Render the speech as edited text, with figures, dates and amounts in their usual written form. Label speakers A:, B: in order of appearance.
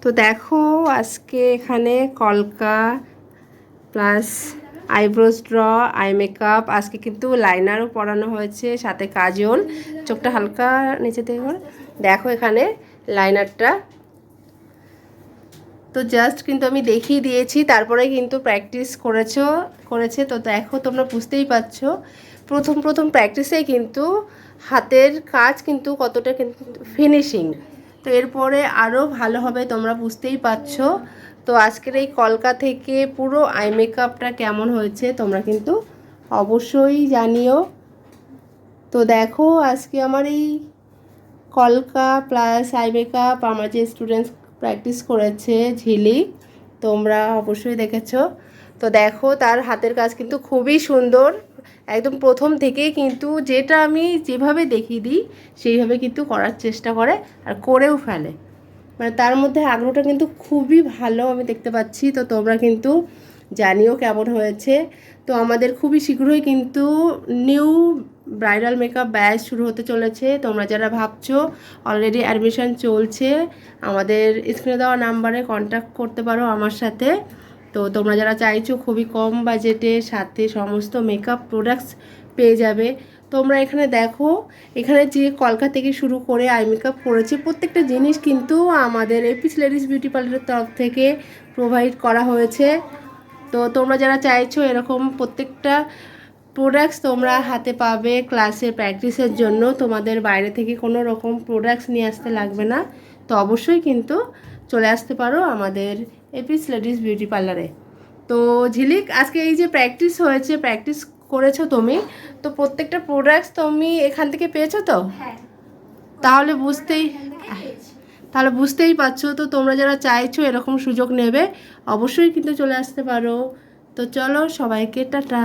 A: তো দেখো আজকে এখানে কলকা plus eyebrows draw, eye makeup, আজকে কিন্তু লাইনারও পরানো হয়েছে, সাথে কাজল, চোখটা হালকা নিচে থেকে দেখো এখানে লাইনারটা তো জাস্ট কিন্তু আমি দেখিয়ে দিয়েছি, তারপরে কিন্তু প্র্যাকটিস করেছে। তো দেখো তোমরা বুঝতেই পারছো প্রথম প্রথম প্র্যাকটিসেই কিন্তু হাতের কাজ কিন্তু কতটা কিন্তু ফিনিশিং, তো এরপরে আরও ভালো হবে তোমরা বুঝতেই পারছো। তো আজকের এই কলকা থেকে পুরো আই মেকআপটা কেমন হয়েছে তোমরা কিন্তু অবশ্যই জানিও। তো দেখো আজকে আমার এই কলকা প্লাস আই মেকআপ আমার যে স্টুডেন্টস প্র্যাকটিস করেছে ঝিলিক, তোমরা অবশ্যই দেখেছো। তো দেখো তার হাতের কাজ কিন্তু খুবই সুন্দর, একদম প্রথম থেকেই কিন্তু যেটা আমি যেভাবে দেখিয়ে দিই সেইভাবে কিন্তু করার চেষ্টা করে আর করেও ফেলে, মানে তার মধ্যে আগ্রহটা কিন্তু খুবই ভালো আমি দেখতে পাচ্ছি। তো তোমরা কিন্তু জানিও কেমন হয়েছে। তো আমাদের খুবই শীঘ্রই কিন্তু নিউ ব্রাইডাল মেকআপ ব্যাচ শুরু হতে চলেছে। তোমরা যারা ভাবছো অলরেডি অ্যাডমিশন চলছে, আমাদের স্ক্রিনে দেওয়া নাম্বারে কন্ট্যাক্ট করতে পারো আমার সাথে। তো তোমরা যারা চাইছো খুবই কম বাজেটে সাথে সমস্ত মেকআপ প্রোডাক্টস পেয়ে যাবে। তোমরা এখানে দেখো, এখানে যে কলকা থেকে শুরু করে আই মেকআপ করেছে প্রত্যেকটা জিনিস কিন্তু আমাদের এপিস লেডিস বিউটি পার্লারের তরফ থেকে প্রোভাইড করা হয়েছে। তো তোমরা যারা চাইছো এরকম প্রত্যেকটা প্রোডাক্টস তোমরা হাতে পাবে ক্লাসে প্র্যাকটিসের জন্য, তোমাদের বাইরে থেকে কোনো রকম প্রোডাক্টস নিয়ে আসতে লাগবে না। তো অবশ্যই কিন্তু চলে আসতে পারো আমাদের এপিস লেডিস বিউটি পার্লারে। তো ঝিলিক আজকে এই যে প্র্যাকটিস হয়েছে, প্র্যাকটিস করেছো তুমি, তো প্রত্যেকটা প্রোডাক্টস তুমি এখান থেকে পেয়েছো তো?
B: হ্যাঁ,
A: তাহলে বুঝতেই পারছো। তো তোমরা যারা চাইছো এরকম সুযোগ নেবে অবশ্যই কিন্তু চলে আসতে পারো। তো চলো সবাইকে টাটা।